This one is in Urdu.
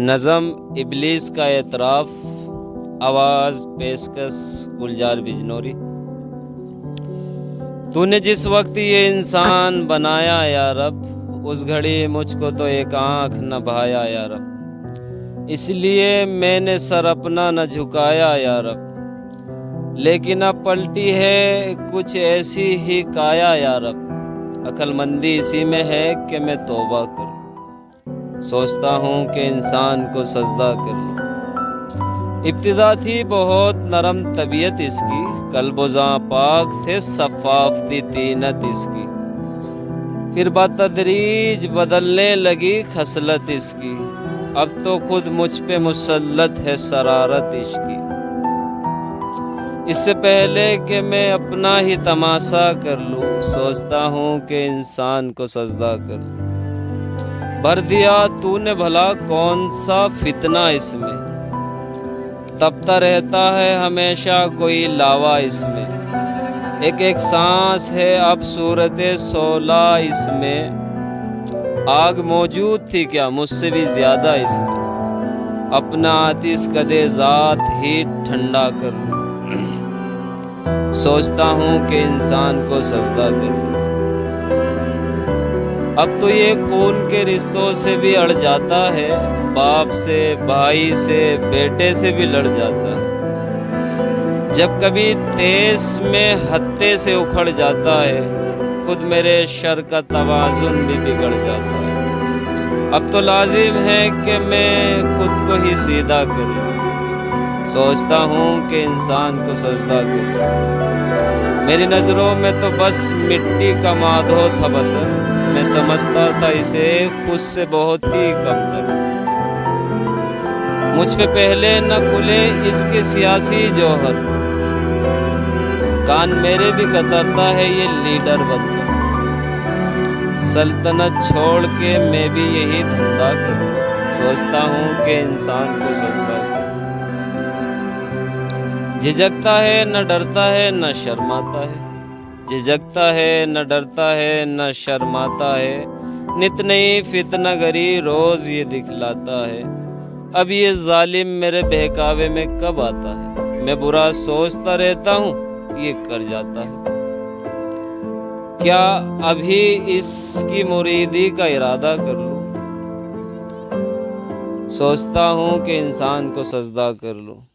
نظم ابلیس کا اعتراف، آواز پیشکش گلزار بجنوری۔ تو نے جس وقت یہ انسان بنایا یا رب، اس گھڑی مجھ کو تو ایک آنکھ نہ بھایا یا رب، اس لیے میں نے سر اپنا نہ جھکایا یا رب، لیکن اب پلٹی ہے کچھ ایسی ہی کایا یا رب، عقل مندی اسی میں ہے کہ میں توبہ کروں، سوچتا ہوں کہ انسان کو سجدہ کر لوں۔ ابتدا تھی بہت نرم طبیعت اس کی، قلب و ذاں پاک تھے شفاف تھی طینت اس کی، پھر بتدریج بدلنے لگی خصلت اس کی، اب تو خود مجھ پہ مسلط ہے شرارت عشق کی۔ اس سے پہلے کہ میں اپنا ہی تماشا کر لوں، سوچتا ہوں کہ انسان کو سجدہ کر لوں۔ بھر دیا تو نے بھلا کون سا فتنہ اس میں، تپتا رہتا ہے ہمیشہ کوئی لاوا اس میں، ایک ایک سانس ہے اب صورت سولا اس میں، آگ موجود تھی کیا مجھ سے بھی زیادہ اس میں، اپنا آتش قدِ ذات ہی ٹھنڈا کر لوں، سوچتا ہوں کہ انسان کو سجدہ کروں۔ اب تو یہ خون کے رشتوں سے بھی اڑ جاتا ہے، باپ سے، بھائی سے، بیٹے سے بھی لڑ جاتا ہے، جب کبھی تیس میں ہتے سے اکھڑ جاتا ہے، خود میرے شر کا توازن بھی بگڑ جاتا ہے، اب تو لازم ہے کہ میں خود کو ہی سیدھا کروں، سوچتا ہوں کہ انسان کو سجدہ کروں۔ میری نظروں میں تو بس مٹی کا مادھو تھا بسر، میں سمجھتا تھا اسے خود سے بہت ہی کم تر، مجھ پہ پہلے نہ کھلے اس کے سیاسی جوہر، کان میرے بھی کترتا ہے یہ لیڈر بن کر، سلطنت چھوڑ کے میں بھی یہی دھندا کروں، سوچتا ہوں کہ انسان کو سجدہ کروں۔ جھجکتا ہے نہ ڈرتا ہے نہ شرماتا ہے، جھجکتا ہے نہ ڈرتا ہے نہ شرماتا ہے، نت نئی فتنہ گری روز یہ دکھلاتا ہے، اب یہ ظالم میرے بہکاوے میں کب آتا ہے، میں برا سوچتا رہتا ہوں یہ کر جاتا ہے، کیا ابھی اس کی مریدی کا ارادہ کر لوں، سوچتا ہوں کہ انسان کو سجدہ کر لوں۔